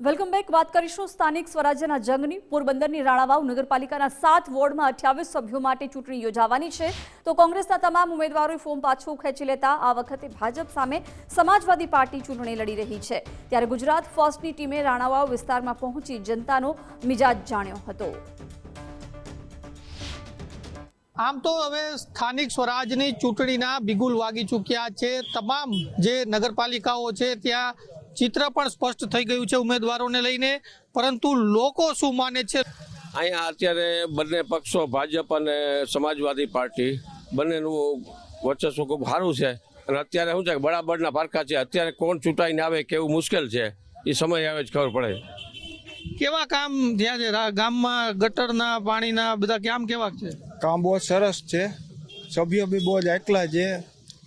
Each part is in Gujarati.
Welcome back. વાત કરીશું સ્થાનિક સ્વરાજ્યના જંગની। પોરબંદરની રાણાવાવ નગરપાલિકાના 7 વોર્ડમાં 28 સભ્યો માટે ચૂંટણી યોજાવાની છે, તો કોંગ્રેસના તમામ ઉમેદવારોએ ફોર્મ પાછું ખેંચી લેતા આ વખતે ભાજપ સામે સમાજવાદી પાર્ટી ચૂંટણી લડી રહી છે। ત્યારે ગુજરાત ફર્સ્ટની ટીમે રાણાવાવ વિસ્તારમાં પહોંચી જનતાનો મિજાજ જાણ્યો હતો। આમ તો હવે સ્થાનિક સ્વરાજની ચૂંટણીના બિગુલ વાગી ચૂક્યા છે। તમામ જે નગરપાલિકાઓ છે ત્યાં चित्र पण स्पष्ट थई गयुं छे उम्मीदवारों लईने, परंतु लोको शुं माने छे? अहींया अत्यारे बंने पक्षों भाजप अने समाजवादी पार्टी बंनेनुं वर्चस्व खूब सारुं छे अने अत्यारे शुं छे के बराबरना पारखा छे। अत्यारे कोण चूंटाईने आवे केवुं मुश्केल छे, ए समय आवे ज खबर पड़े। केवा काम थया छे गाममां? गटरना पाणीना बधा काम केवा छे? काम बहुत सरस छे, सभ्यो बी बहुत एकला छे।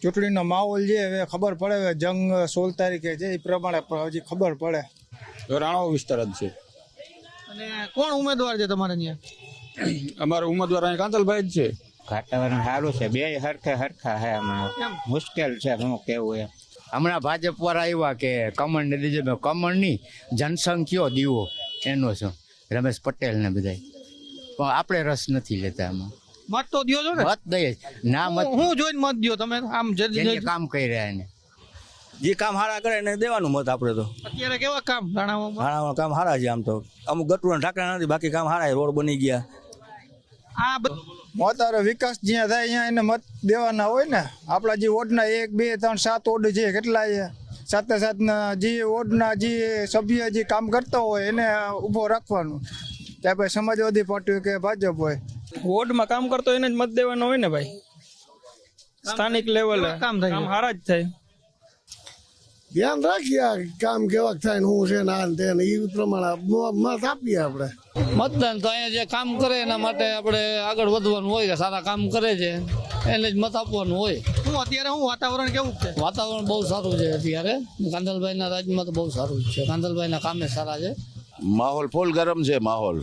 चूंटणीनो माहौल जे हवे खबर पड़े, जंग 16 तारीखे छे ए प्रमाणे हजी खबर पड़े। राणावाव विस्तार ज छे। अने कोण उम्मीदवार छे तमारे न्या? अमारो उम्मीदवार अहीं कांतलभाई ज छे। वातावरण सारू छे, बे हरखा है। हमें मुश्किल है શું કેવું है। હમણાં ભાજપ વાળા આવ્યા કે કમળ ને દીધે, કમળ ની જનસંખ્યા દીવો એનો છે રમેશ પટેલ ને બધા, પણ આપણે રસ નથી લેતા એમાં। मत तो दियो छो ने? મત દઈએ ના, મત હું જોઈને મત दियो તમે આમ જેને કામ કરી રહ્યા એને જે કામ હારા કરે એને દેવાનું મત। આપણે તો અત્યારે કેવા કામ રાણાવાવમાં? હારા કામ હારા છે। આમ તો અમુક ગટુના ઢાંકણા નથી, બાકી કામ હારા, રોડ બની ગયા। આ મોતારો વિકાસ જ્યાં થાય અહીંયા એને મત દેવાના હોય ને। આપણા જે વોર્ડના 1, 2, 3, 7 વોર્ડ છે, કેટલા છે, સાથે સાથના જે વોર્ડના જે સભ્ય જે કામ કરતા હોય એને ઊભો રાખવાનું। ત્યાં પછી સમાજવાદી પાર્ટી કે ભાજપ હોય, વોર્ડમાં કામ કરતો એને જ મત દેવાનો હોય ને ભાઈ। સ્થાનિક લેવલે કામ થાય, કામ હારા જ થાય। ધ્યાન રાખીએ કામ કેવા થાય ને શું છે ને આ તે ને એ પ્રમાણે મત આપીએ આપણે। મતદાન તો અહીંયા જે કામ કરે એના માટે આપણે આગળ વધવાનું હોય કે સારા કામ કરે છે એને જ મત આપવાનું હોય। હું અત્યારે હું વાતાવરણ કેવું છે? વાતાવરણ બહુ સારું છે અત્યારે, કાંદલભાઈના રાજમાં તો બહુ સારું છે, કાંદલભાઈના કામે સારા છે। માહોલ ફૂલ ગરમ છે માહોલ।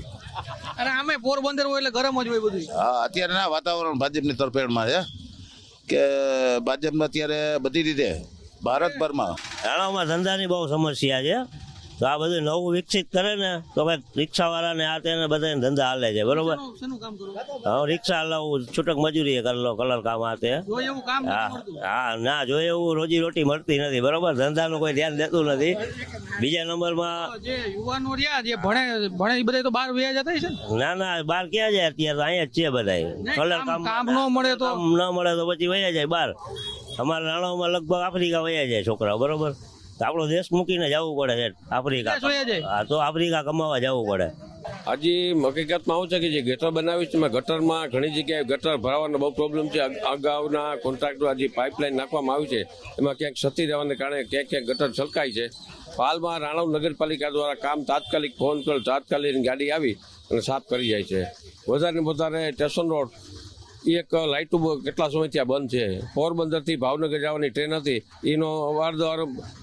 અરે આમે પોરબંદર હોય એટલે ગરમ જ હોય બધું। હા, અત્યારના વાતાવરણ ભાજપની તરફેણમાં છે કે ભાજપમાં અત્યારે બધી રીતે ભારતભરમાં રાણામાં ધંધાની બહુ સમસ્યા છે, તો આ બધું નવું વિકસિત કરે ને તો ભાઈ રિક્ષાવાળાને આ તેને બધાને ધંધા હાલે છે, બરોબર? શેનું કામ કરો? હું રિક્ષા લઉં, છૂટક મજૂરી કરી લો, કલર કામ આ તે। જો એવું કામ નથી હા મળતું। હા, ના જોઈએ એવું રોજી રોટી મળતી નથી, બરોબર? ધંધાનું કોઈ ધ્યાન દેતું નથી। બીજા નંબરમાં જે યુવાનો રહ્યા જે ભણે એ બધા તો બહાર વયા જતા છે ને? ના બહાર ક્યાં જાય અત્યારે? તો અહીંયા જ છે બધા। કલર કામ ન મળે તો ન મળે તો પછી વયા જાય બહાર। અમારા રાણામાં લગભગ આફ્રિકા વયા જાય છોકરાઓ, બરોબર? તો આપણો દેશ મૂકીને જવું પડે છે આફ્રિકા। હા, તો આફ્રિકા કમાવા જવું પડે। હજી હકીકતમાં આવું છે કે જે ગટર બનાવી છે ગટરમાં ઘણી જગ્યાએ ગટર ભરાવાનો બહુ પ્રોબ્લેમ છે। અગાઉના કોન્ટ્રાક્ટમાં જે પાઇપલાઇન નાખવામાં આવી છે એમાં ક્યાંક સતી રહેવાને કારણે ક્યાંક ગટર છલકાય છે। હાલમાં રાણાવ નગરપાલિકા દ્વારા કામ તાત્કાલિક ફોન કરો, તાત્કાલિક ગાડી આવી અને સાફ કરી જાય છે। વધારે વધારે સ્ટેશન રોડ એક લાઇટો કેટલા સમયથી આ બંધ છે। પોરબંદરથી ભાવનગર જવાની ટ્રેન હતી, એનો અવારનવાર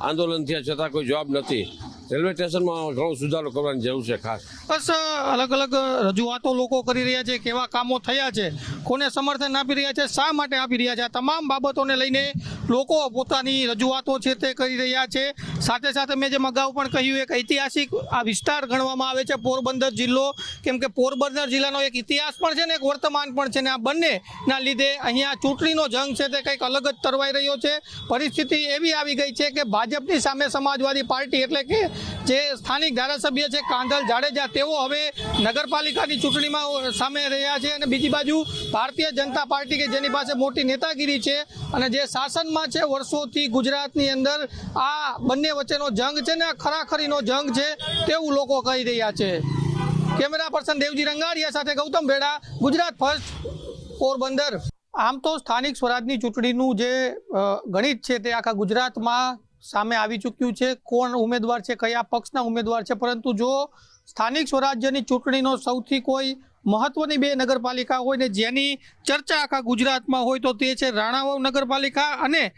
આંદોલન થયા છતાં કોઈ જવાબ નથી। રેલવે સ્ટેશનમાં ઘણો સુધારો કરવાની જરૂર છે ખાસ। બસ અલગ અલગ રજૂઆતો લોકો કરી રહ્યા છે, કેવા કામો થયા છે, કોને સમર્થન આપી રહ્યા છે, શા માટે આપી રહ્યા છે, આ તમામ બાબતોને લઈને લોકો પોતાની રજૂઆતો છે તે કરી રહ્યા છે। સાથે સાથે મેં જેમ અગાઉ પણ કહ્યું, એક ઐતિહાસિક આ વિસ્તાર ગણવામાં આવે છે પોરબંદર જિલ્લો, કેમ કે પોરબંદર જિલ્લાનો એક ઇતિહાસ પણ છે ને એક વર્તમાન પણ છે ને આ બંનેના લીધે અહીંયા ચૂંટણીનો જંગ છે તે કંઈક અલગ જ તરવાઈ રહ્યો છે। પરિસ્થિતિ એવી આવી ગઈ છે કે ભાજપની સામે સમાજવાદી પાર્ટી એટલે કે જે સ્થાનિક ધારાસભ્ય છે કાંધલ જાડેજા, તેઓ હવે નગરપાલિકાની ચૂંટણીમાં સામે રહ્યા છે, અને બીજી બાજુ ભારતીય જનતા પાર્ટી કે જેની પાસે મોટી નેતાગીરી છે અને જે શાસનમાં છે વર્ષોથી ગુજરાતની અંદર, આ બંને વચ્ચેનો જંગ છે ને ખરાખરીનો જંગ છે તેવું લોકો કહી રહ્યા છે। કેમેરા પર્સન દેવજી રંગારિયા સાથે ગૌતમ ભેડા, ગુજરાત ફર્સ્ટ, પોરબંદર। આમ તો સ્થાનિક સ્વરાજની ચૂંટણીનું જે ગણિત છે તે આખા ગુજરાતમાં સામે આવી ચૂક્યું છે, કોણ ઉમેદવાર છે, કયા પક્ષના ઉમેદવાર છે, પરંતુ જો સ્થાનિક સ્વરાજ્યની ચૂંટણીનો સૌથી કોઈ મહત્વની બે નગરપાલિકા હોય ને જેની ચર્ચા આખા ગુજરાતમાં હોય તો તે છે રાણાવાવ નગરપાલિકા અને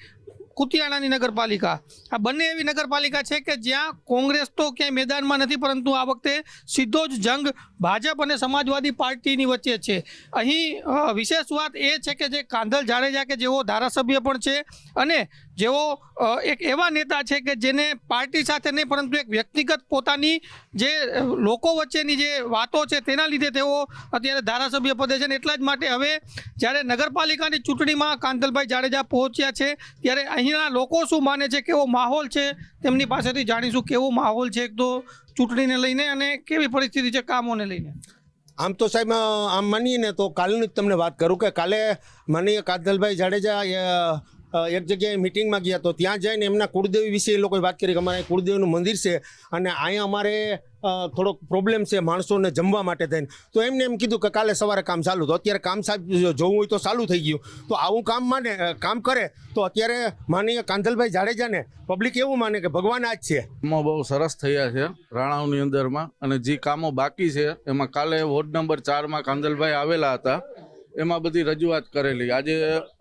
કુતિયાણાની નગરપાલિકા। આ બંને એવી નગરપાલિકા છે કે જ્યાં કોંગ્રેસ તો ક્યાંય મેદાનમાં નથી, પરંતુ આ વખતે સીધો જ જંગ ભાજપ અને સમાજવાદી પાર્ટીની વચ્ચે છે। અહીં વિશેષ વાત એ છે કે જે કાંધલ જાડેજા કે જેઓ ધારાસભ્ય પણ છે અને જેઓ એક એવા નેતા છે કે જેને પાર્ટી સાથે નહીં પરંતુ એક વ્યક્તિગત પોતાની જે લોકો વચ્ચેની જે વાતો છે તેના લીધે તેઓ અત્યારે ધારાસભ્ય પદે છે ને એટલા જ માટે હવે જ્યારે નગરપાલિકાની ચૂંટણીમાં કાંતલભાઈ જાડેજા પહોંચ્યા છે ત્યારે અહીંના લોકો શું માને છે, કેવો માહોલ છે, તેમની પાસેથી જાણીશું કેવો માહોલ છે એક તો ચૂંટણીને લઈને અને કેવી પરિસ્થિતિ છે કામોને લઈને. આમ તો સાહેબ આમ માનીએ ને તો કાલની જ તમને વાત કરું કે કાલે માનીએ કાંતલભાઈ જાડેજા એક જગ્યાએ મિટિંગમાં ગયા તો ત્યાં જઈને એમના કુળદેવી વિશે એ લોકોએ વાત કરી કે અમારે કુળદેવીનું મંદિર છે અને અહીંયા અમારે થોડોક પ્રોબ્લેમ છે માણસોને જમવા માટે થઈને, તો એમને એમ કીધું કે કાલે સવારે કામ ચાલુ. તો અત્યારે કામ સાહેબ જોવું હોય તો ચાલુ થઈ ગયું. તો આવું કામ કરે તો અત્યારે માનીએ કાંતલભાઈ જાડેજાને પબ્લિક એવું માને કે ભગવાન આ જ છે. કામો બહુ સરસ થયા છે રાણાઓની અંદરમાં, અને જે કામો બાકી છે એમાં કાલે વોર્ડ નંબર 4માં કાંતલભાઈ આવેલા હતા, એમાં બધી રજૂઆત કરેલી. આજે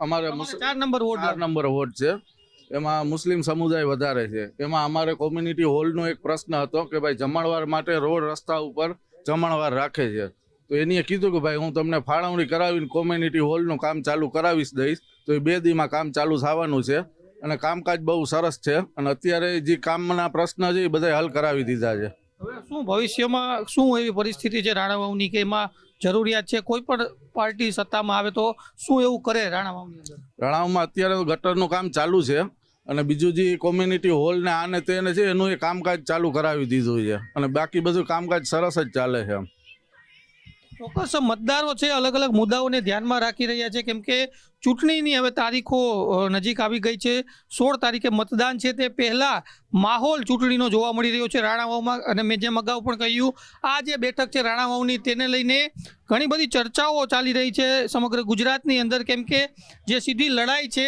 અમારે 4 નંબર વોર્ડ છે, એમાં મુસ્લિમ સમુદાય વધારે છે. એમાં અમારે કોમ્યુનિટી હોલનો એક પ્રશ્ન હતો કે ભાઈ જમણવાર માટે રોડ રસ્તા ઉપર જમણવાર રાખે છે, તો એનીએ કીધું કે ભાઈ હું તમને ફાળવણી કરાવીને કોમ્યુનિટી હોલનું કામ ચાલુ કરાવીશ દઈશ. તો એ 2 દીમાં કામ ચાલુ થવાનું છે અને કામકાજ બહુ સરસ છે અને અત્યારે જે કામના પ્રશ્ન છે એ બધા હલ કરાવી દીધા છે. હવે શું ભવિષ્યમાં શું એવી પરિસ્થિતિ છે રાણાવાવની કે એમાં જરૂરિયાત છે કોઈ પણ પાર્ટી સત્તામાં આવે તો શું એવું કરે રાણાવાવની અંદર? રાણાઓમાં અત્યારે ગટરનું કામ ચાલુ છે અને બીજું જે કોમ્યુનિટી હોલ ને આને તેને છે એનું એ કામકાજ ચાલુ કરાવી દીધું છે અને બાકી બધું કામકાજ સરસ જ ચાલે છે. ચોક્કસ મતદારો છે અલગ અલગ મુદ્દાઓને ધ્યાનમાં રાખી રહ્યા છે કેમ કે ચૂંટણીની હવે તારીખો નજીક આવી ગઈ છે. 16 તારીખે મતદાન છે, તે પહેલા માહોલ ચૂંટણીનો જોવા મળી રહ્યો છે રાણાવાવમાં. અને મેં જેમ અગાઉ પણ કહ્યું, આ જે બેઠક છે રાણાવાવની તેને લઈને ઘણી બધી ચર્ચાઓ ચાલી રહી છે સમગ્ર ગુજરાતની અંદર, કેમ કે જે સીધી લડાઈ છે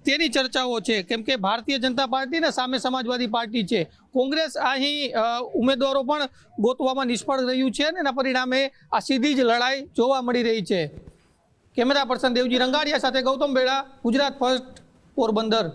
તેની ચર્ચાઓ છે. કેમ કે ભારતીય જનતા પાર્ટીને સામે સમાજવાદી પાર્ટી છે, કોંગ્રેસ અહીં ઉમેદવારો પણ ગોતવામાં નિષ્ફળ રહ્યું છે અને એના પરિણામે આ સીધી જ લડાઈ જોવા મળી રહી છે. કેમેરા પર્સન દેવજી રંગાડિયા સાથે ગૌતમ બેડા, ગુજરાત ફર્સ્ટ, પોરબંદર.